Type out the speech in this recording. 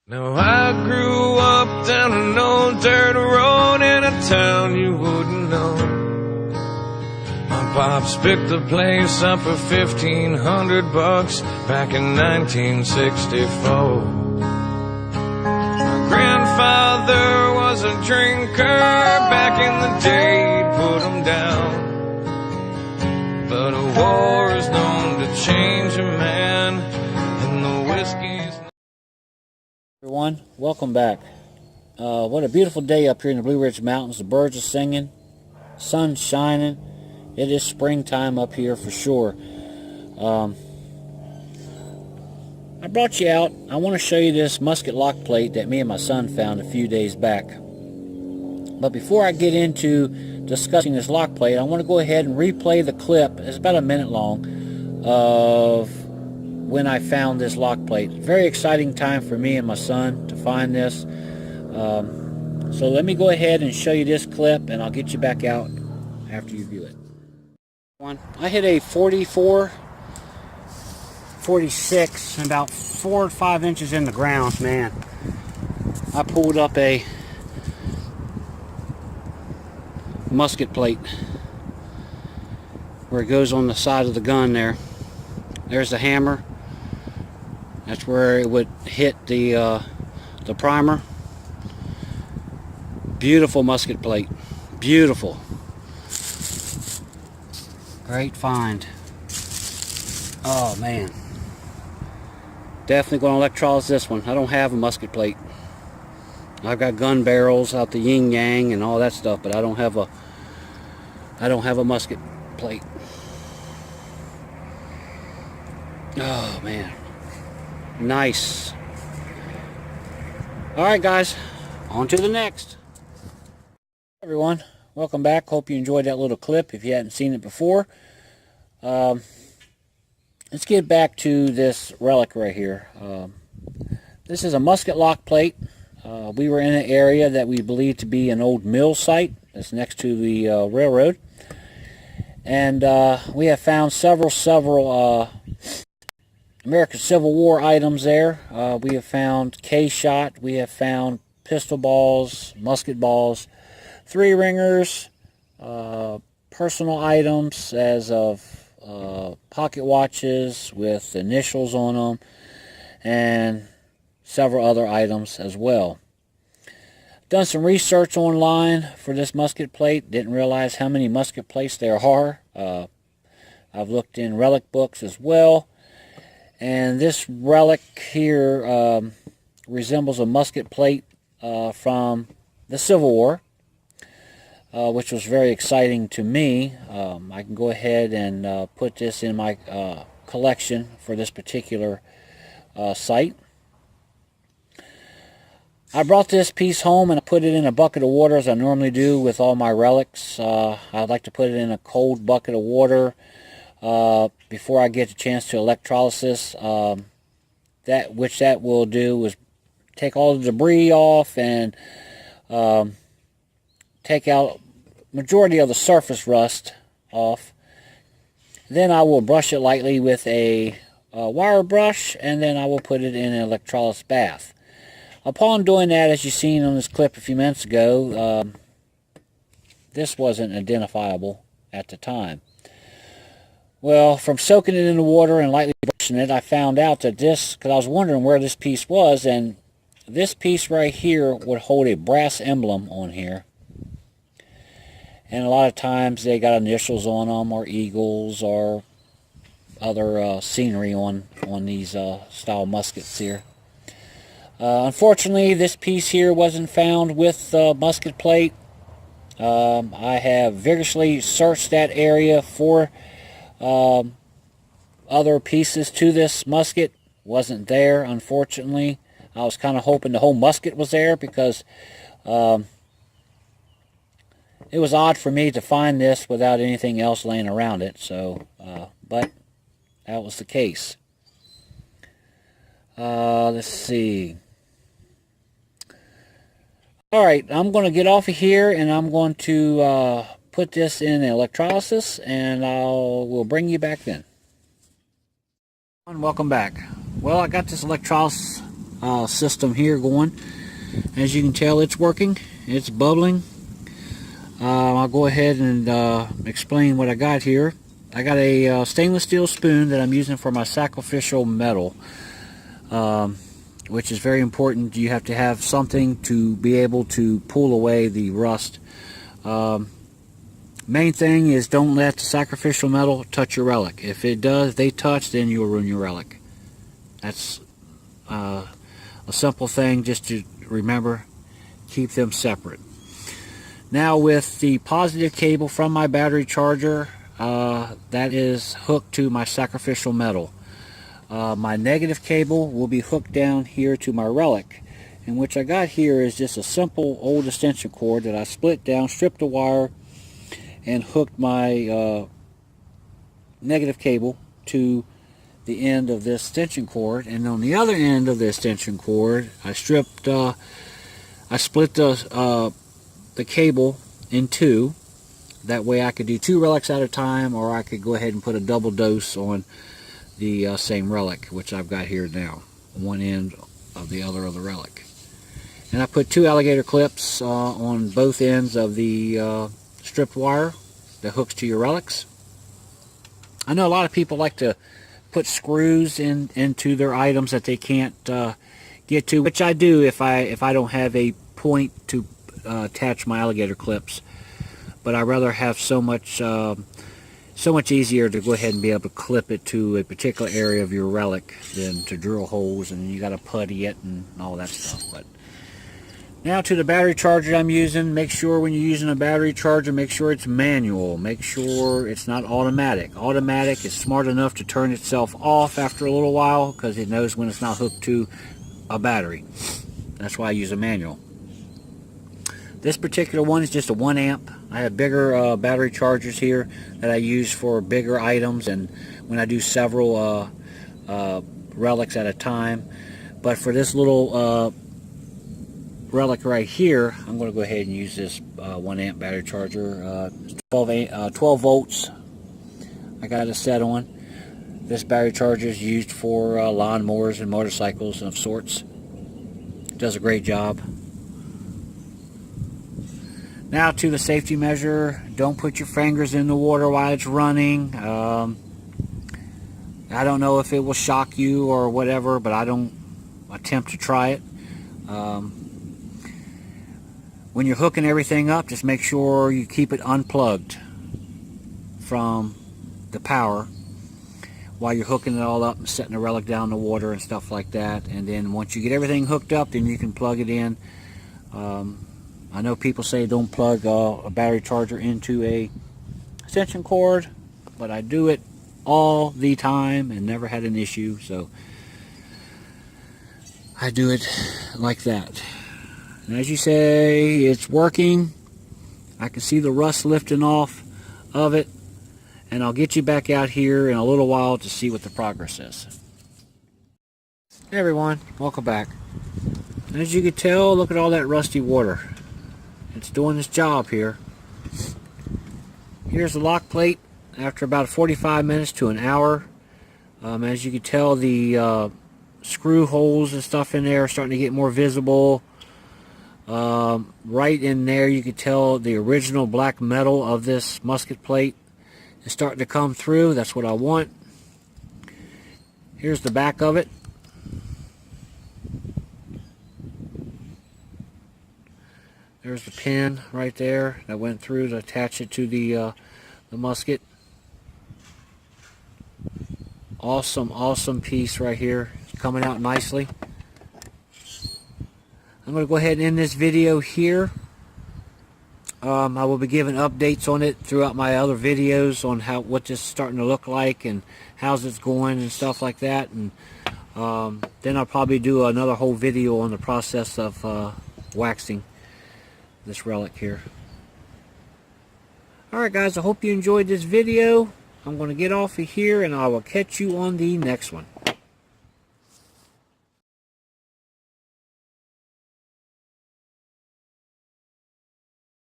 Now I grew up down an old dirt road in a town you wouldn't know. My pops picked the place up for $1,500 back in 1964. My grandfather was a drinker back in the day, he'd put him down. But a war is known to change a man, and the whiskey's... Everyone, welcome back. What a beautiful day up here in the Blue Ridge Mountains. The birds are singing, sun's shining. It is springtime up here for sure. I brought you out. I want to show you this musket lock plate that me and my son found a few days back. But before I get into discussing this lock plate, I want to go ahead and replay the clip. It's about a minute long of when I found this lock plate. Very exciting time for me and my son to find this. So let me go ahead and show you this clip, and I'll get you back out after you view it. I hit a 44, 46, and about 4 or 5 inches in the ground, man. I pulled up a musket plate where it goes on the side of the gun there. There's the hammer. That's where it would hit the primer. Beautiful musket plate. Beautiful. Great find. Oh man. Definitely going to electrolyze this one. I don't have a musket plate. I've got gun barrels out the yin yang and all that stuff, but I don't have a musket plate. Oh man. Nice. Alright guys, on to the next. Hey everyone, welcome back. Hope you enjoyed that little clip if you hadn't seen it before. Let's get back to this relic right here. This is a musket lock plate. We were in an area that we believe to be an old mill site that's next to the railroad. And we have found several American Civil War items there. We have found K-shot, we have found pistol balls, musket balls, 3-ringers, personal items as of pocket watches with initials on them, and several other items as well. Done some research online for this musket plate. Didn't realize how many musket plates there are. I've looked in relic books as well. And this relic here resembles a musket plate from the Civil War, which was very exciting to me. I can go ahead and put this in my collection for this particular site. I brought this piece home and I put it in a bucket of water as I normally do with all my relics. I'd like to put it in a cold bucket of water before I get a chance to electrolysis. That will do is take all the debris off and take out majority of the surface rust off. Then I will brush it lightly with a wire brush, and then I will put it in an electrolysis bath. Upon doing that, as you seen on this clip a few minutes ago, this wasn't identifiable at the time. Well, from soaking it in the water and lightly brushing it, I found out that this, because I was wondering where this piece was, and this piece right here would hold a brass emblem on here. And a lot of times they got initials on them, or eagles, or other scenery on these style muskets here. Unfortunately, this piece here wasn't found with the musket plate. I have vigorously searched that area for other pieces to this musket. Wasn't there, unfortunately. I was kind of hoping the whole musket was there, because it was odd for me to find this without anything else laying around it. So, but that was the case. Let's see. Alright, I'm going to get off of here, and I'm going to put this in electrolysis, and we'll bring you back then. Welcome back. Well, I got this electrolysis system here going. As you can tell, it's working. It's bubbling. I'll go ahead and explain what I got here. I got a stainless steel spoon that I'm using for my sacrificial metal, which is very important. You have to have something to be able to pull away the rust. Main thing is don't let the sacrificial metal touch your relic. If it does, if they touch, then you'll ruin your relic. That's a simple thing just to remember. Keep them separate. Now with the positive cable from my battery charger, that is hooked to my sacrificial metal. My negative cable will be hooked down here to my relic, and which I got here is just a simple old extension cord that I split down, stripped the wire, and hooked my negative cable to the end of this extension cord. And on the other end of the extension cord, I split the cable in two. That way I could do 2 relics at a time, or I could go ahead and put a double dose on the same relic, which I've got here now, one end of the other of the relic. And I put 2 alligator clips on both ends of the stripped wire that hooks to your relics. I know a lot of people like to put screws into their items that they can't get to, which I do if I don't have a point to attach my alligator clips. But I'd rather have so much easier to go ahead and be able to clip it to a particular area of your relic than to drill holes and you got to putty it and all that stuff. But now to the battery charger I'm using. Make sure when you're using a battery charger, make sure it's manual. Make sure it's not automatic. Automatic is smart enough to turn itself off after a little while because it knows when it's not hooked to a battery. That's why I use a manual. This particular one is just a 1 amp. I have bigger battery chargers here that I use for bigger items and when I do several relics at a time. But for this little relic right here, I'm going to go ahead and use this 1 amp battery charger. 12 volts I got it set on. This battery charger is used for lawnmowers and motorcycles of sorts. It does a great job. Now to the safety measure, don't put your fingers in the water while it's running. I don't know if it will shock you or whatever, but I don't attempt to try it. When you're hooking everything up, just make sure you keep it unplugged from the power while you're hooking it all up and setting the relic down in the water and stuff like that. And then once you get everything hooked up, then you can plug it in. I know people say don't plug a battery charger into a extension cord, but I do it all the time and never had an issue, so I do it like that. And as you say, it's working. I can see the rust lifting off of it, and I'll get you back out here in a little while to see what the progress is. Hey everyone, welcome back. And as you can tell, look at all that rusty water. It's doing its job here. Here's the lock plate after about 45 minutes to an hour. As you can tell, the screw holes and stuff in there are starting to get more visible. Right in there you can tell the original black metal of this musket plate is starting to come through. That's what I want. Here's the back of it. There's the pin right there that went through to attach it to the musket. Awesome piece right here. It's coming out nicely. I'm going to go ahead and end this video here. I will be giving updates on it throughout my other videos on what this is starting to look like and how's it's going and stuff like that. And then I'll probably do another whole video on the process of waxing this relic here. Alright guys, I hope you enjoyed this video. I'm going to get off of here and I will catch you on the next one.